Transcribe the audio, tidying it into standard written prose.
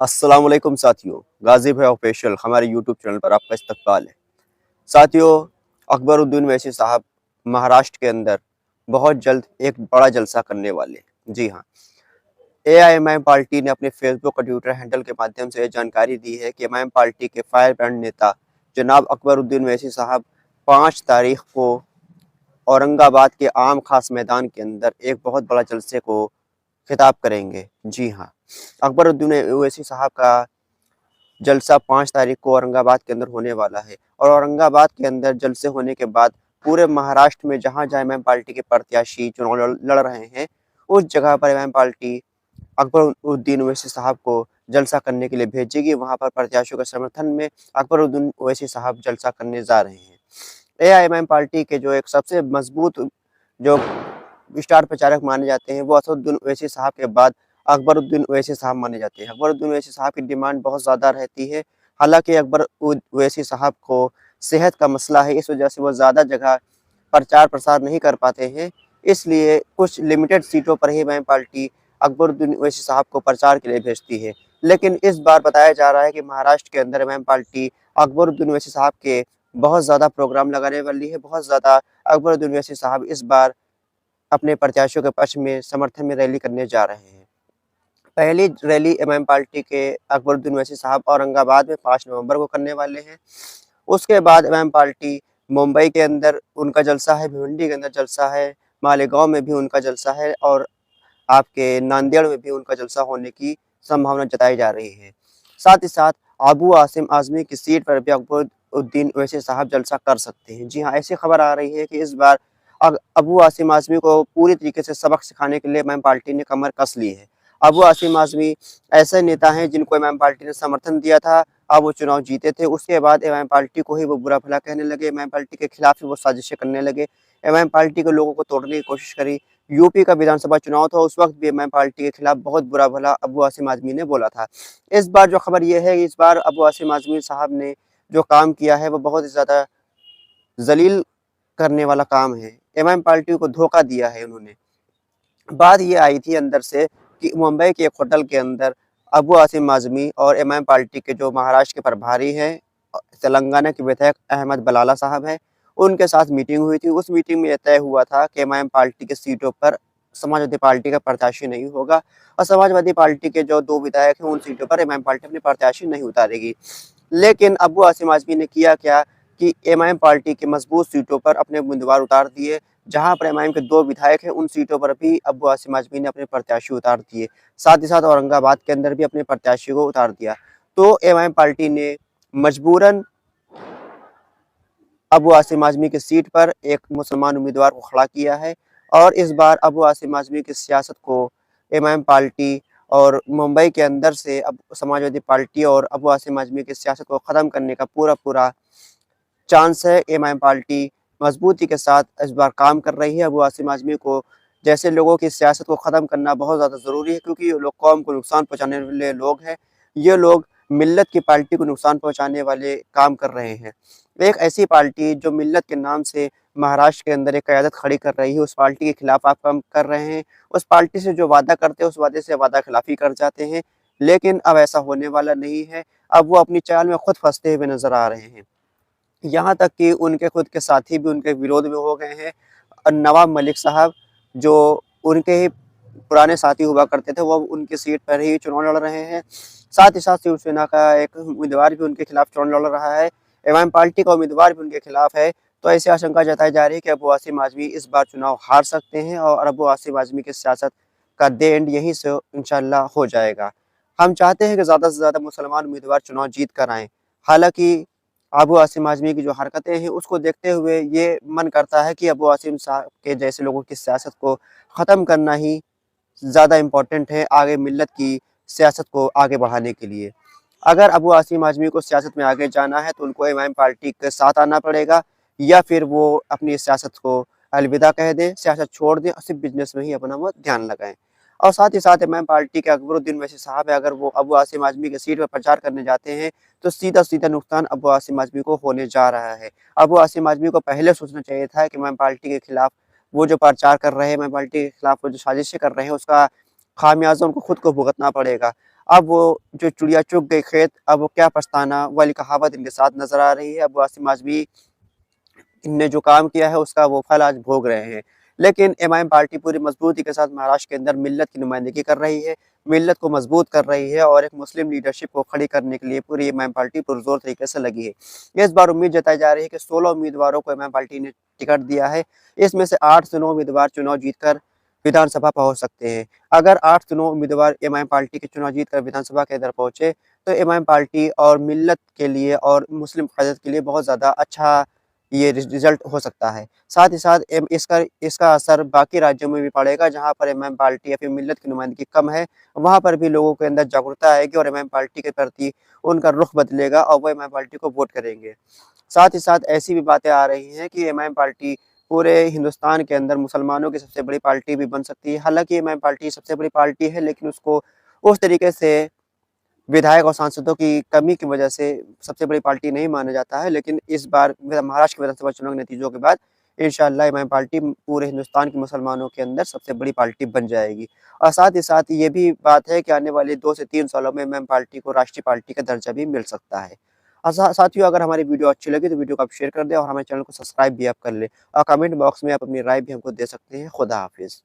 अस्सलाम वालेकुम साथियों, गाज़ी भाई ऑफिशियल हमारे यूट्यूब चैनल पर आपका इस्तकबाल है। साथियों, अकबरुद्दीन ओवैसी साहब महाराष्ट्र के अंदर बहुत जल्द एक बड़ा जलसा करने वाले हैं। जी हाँ, एआईएमआईएम पार्टी ने अपने फेसबुक और ट्विटर हैंडल के माध्यम से जानकारी दी है कि एमआईएम पार्टी के फायर ब्रांड नेता जनाब अकबरुद्दीन ओवैसी साहब 5 तारीख को औरंगाबाद के आम खास मैदान के अंदर एक बहुत बड़ा जलसे को खिताब करेंगे। जी हाँ, अकबरुद्दीन ओवैसी साहब का जलसा 5 तारीख को औरंगाबाद के अंदर होने वाला है और औरंगाबाद के अंदर जलसे होने के बाद पूरे महाराष्ट्र में जहाँ-जहाँ एमआईएम पार्टी के प्रत्याशी चुनाव लड़ रहे हैं, उस जगह पर एमआईएम पार्टी अकबरुद्दीन ओवैसी साहब को जलसा करने के लिए भेजेगी। वहाँ पर प्रत्याशियों के समर्थन में अकबरुद्दीन ओवैसी साहब जलसा करने जा रहे हैं। एआईएमआईएम पार्टी के जो एक सबसे मजबूत जो स्टार प्रचारक माने जाते हैं, वो असदुद्दीन ओवैसी साहब के बाद अकबरुद्दीन ओवैसी साहब माने जाते हैं। अकबरुद्दीन ओवैसी साहब की डिमांड बहुत ज़्यादा रहती है। हालाँकि ओवैसी साहब को सेहत का मसला है, इस वजह से वो ज़्यादा जगह प्रचार-प्रसार नहीं कर पाते हैं। इसलिए कुछ लिमिटेड सीटों पर ही एमआईएम पार्टी अकबरुद्दीन ओवैसी साहब को प्रचार के लिए भेजती है। लेकिन इस बार बताया जा रहा है कि महाराष्ट्र के अंदर एमआईएम पार्टी अकबरुद्दीन ओवैसी साहब के बहुत ज़्यादा प्रोग्राम लगाने वाली है। बहुत ज़्यादा अकबरुद्दीन ओवैसी साहब इस बार अपने प्रत्याशियों के पक्ष में समर्थन में रैली करने जा रहे हैं। पहली रैली एमआईएम पार्टी के अकबरुद्दीन ओवैसी साहब औरंगाबाद में 5 नवंबर को करने वाले हैं। उसके बाद एमआईएम पार्टी मुंबई के अंदर उनका जलसा है, भिवंडी के अंदर जलसा है, मालेगाँव में भी उनका जलसा है और आपके नांदेड़ में भी उनका जलसा होने की संभावना जताई जा रही है। साथ ही साथ अबू आसिम आज़मी की सीट पर भी अकबरुद्दीन ओवैसी साहब जलसा कर सकते हैं। जी हाँ, ऐसी खबर आ रही है कि इस बार अबू आसिम आज़मी को पूरी तरीके से सबक सिखाने के लिए एमआईएम पार्टी ने कमर कस ली है। अबू आसिम आज़मी ऐसे नेता हैं जिनको एमआईएम पार्टी ने समर्थन दिया था, अब वो चुनाव जीते थे, उसके बाद एमआईएम पार्टी को ही वो बुरा-भला कहने लगे, एमआईएम पार्टी के खिलाफ ही वो साजिशें करने लगे, एमआईएम पार्टी के लोगों को तोड़ने की कोशिश करी। यूपी का विधानसभा चुनाव था, उस वक़्त भी एमआईएम पार्टी के खिलाफ बहुत बुरा-भला अबू आसिम आज़मी ने बोला था। इस बार जो खबर ये है कि इस बार अबू आसिम आज़मी साहब ने जो काम किया है, वो बहुत ही ज़्यादा ज़लील करने वाला काम है। एमआईएम पार्टी को धोखा दिया है उन्होंने। बात ये आई थी अंदर से कि मुंबई के एक होटल के अंदर अबू आसिम आज़मी और एमआईएम पार्टी के जो महाराष्ट्र के प्रभारी हैं, तेलंगाना के विधायक अहमद बलाला साहब हैं, उनके साथ मीटिंग हुई थी। उस मीटिंग में ये तय हुआ था कि एमआईएम पार्टी की सीटों पर समाजवादी पार्टी का प्रत्याशी नहीं होगा और समाजवादी पार्टी के जो 2 विधायक हैं, उन सीटों पर एमआईएम पार्टी अपने प्रत्याशी नहीं उतारेगी। लेकिन अबू आसिम आज़मी ने किया क्या कि एमआईएम पार्टी के मजबूत सीटों पर अपने उम्मीदवार उतार दिए। जहाँ पर एमआईएम के 2 विधायक हैं, उन सीटों पर भी अब्बू आसिम आज़मी ने अपने प्रत्याशी उतार दिए। साथ ही साथ औरंगाबाद के अंदर भी अपने प्रत्याशी को उतार दिया। तो एमआईएम पार्टी ने मजबूरन अबू आसिम आज़मी की सीट पर एक मुसलमान उम्मीदवार को खड़ा किया है और इस बार अबू आसिम आज़मी की सियासत को एमआईएम पार्टी और मुंबई के अंदर से अब समाजवादी पार्टी और अबू आसिम आज़मी की सियासत को ख़त्म करने का पूरा-पूरा चांस है। एमआईएम पार्टी मजबूती के साथ इस बार काम कर रही है। अबू आसिम आज़मी को जैसे लोगों की सियासत को ख़त्म करना बहुत ज़्यादा ज़रूरी है क्योंकि ये लोग कौम को नुकसान पहुँचाने वाले लोग हैं। ये लोग मिल्लत की पार्टी को नुकसान पहुँचाने वाले काम कर रहे हैं। एक ऐसी पार्टी जो मिल्लत के नाम से महाराष्ट्र के अंदर एक क़यादत खड़ी कर रही है, उस पार्टी के खिलाफ आप काम कर रहे हैं। उस पार्टी से जो वादा करते हैं, उस वादे से वादा खिलाफ़ी कर जाते हैं। लेकिन अब ऐसा होने वाला नहीं है। अब वो अपनी चाल में खुद फँसते हुए नज़र आ रहे हैं। यहाँ तक कि उनके खुद के साथी भी उनके विरोध में हो गए हैं। नवाब मलिक साहब जो उनके ही पुराने साथी हुआ करते थे, वो अब उनकी सीट पर ही चुनाव लड़ रहे हैं। साथ ही साथ शिवसेना का एक उम्मीदवार भी उनके खिलाफ चुनाव लड़ रहा है। एमआईएम पार्टी का उम्मीदवार भी उनके खिलाफ है। तो ऐसी आशंका जताई जा रही है कि अबू आसिम आज़मी इस बार चुनाव हार सकते हैं और अबू आसिम आज़मी की सियासत का द एंड यहीं से इंशाअल्लाह हो जाएगा। हम चाहते हैं कि ज़्यादा से ज़्यादा मुसलमान उम्मीदवार चुनाव जीत कर आएँ। हालाँकि अबू आसिम आज़मी की जो हरकतें हैं, उसको देखते हुए ये मन करता है कि अबू आसिम साहब के जैसे लोगों की सियासत को ख़त्म करना ही ज़्यादा इम्पोर्टेंट है, आगे मिल्लत की सियासत को आगे बढ़ाने के लिए। अगर अबू आसिम आज़मी को सियासत में आगे जाना है, तो उनको एमआईएम पार्टी के साथ आना पड़ेगा या फिर वो अपनी सियासत को अलविदा कह दें, सियासत छोड़ दें और सिर्फ़ बिज़नेस में ही अपना वो ध्यान लगाएँ। और साथ ही साथ एमआईएम पार्टी के अकबरुद्दीन ओवैसी साहब है, अगर वो अबू आसिम आज़मी की सीट पर प्रचार करने जाते हैं, तो सीधा-सीधा नुकसान अबू आसिम आज़मी को होने जा रहा है। अबू आसिम आज़मी को पहले सोचना चाहिए था कि एमआईएम पार्टी के खिलाफ वो जो प्रचार कर रहे हैं, एमआईएम पार्टी के खिलाफ वो जो साजिशें कर रहे हैं, उसका खामियाज़ा उनको खुद को भुगतना पड़ेगा। अब वो जो चिड़िया चुग गई खेत, अब वो क्या पछताना वाली कहावत इनके साथ नज़र आ रही है। अब वासिम आज़मी इनने जो काम किया है उसका वो फल आज भोग रहे हैं। लेकिन एमआईएम पार्टी पूरी मजबूती के साथ महाराष्ट्र के अंदर मिल्लत की नुमाइंदगी कर रही है, मिल्लत को मजबूत कर रही है और एक मुस्लिम लीडरशिप को खड़ी करने के लिए पूरी एमआईएम पार्टी पुरजोर तरीके से लगी है। इस बार उम्मीद जताई जा रही है कि 16 उम्मीदवारों को एमआईएम पार्टी ने टिकट दिया है। इसमें से 8 से 9 उम्मीदवार चुनाव जीतकर विधानसभा पहुंच सकते हैं। अगर 8 से 9 उम्मीदवार एमआईएम पार्टी के चुनाव जीतकर विधानसभा के अंदर पहुंचे तो एमआईएम पार्टी और मिल्लत के लिए और मुस्लिम क़यादत के लिए बहुत ज़्यादा अच्छा ये रिज़ल्ट हो सकता है। साथ ही साथ इसका इसका असर बाकी राज्यों में भी पड़ेगा, जहाँ पर एमआईएम पार्टी या फिर मिल्लत की नुमाइंदगी कम है, वहाँ पर भी लोगों के अंदर जागरूकता आएगी और एमआईएम पार्टी के प्रति उनका रुख बदलेगा और वो एमआईएम पार्टी को वोट करेंगे। साथ ही साथ ऐसी भी बातें आ रही हैं कि एमआईएम पार्टी पूरे हिंदुस्तान के अंदर मुसलमानों की सबसे बड़ी पार्टी भी बन सकती है। हालाँकि एमआईएम पार्टी सबसे बड़ी पार्टी है, लेकिन उसको उस तरीके से विधायक और सांसदों की कमी की वजह से सबसे बड़ी पार्टी नहीं माना जाता है। लेकिन इस बार महाराष्ट्र के विधानसभा चुनाव के नतीजों के बाद इंशाअल्लाह एमआईएम पार्टी पूरे हिंदुस्तान के मुसलमानों के अंदर सबसे बड़ी पार्टी बन जाएगी। और साथ ही साथ ये भी बात है कि आने वाले 2 से 3 सालों में एमआईएम पार्टी को राष्ट्रीय पार्टी का दर्जा भी मिल सकता है। और साथियों, अगर हमारी वीडियो अच्छी लगी तो वीडियो को आप शेयर कर दें और हमारे चैनल को सब्सक्राइब भी आप कर लें और कमेंट बॉक्स में आप अपनी राय भी हमको दे सकते हैं। खुदा हाफ़िज़।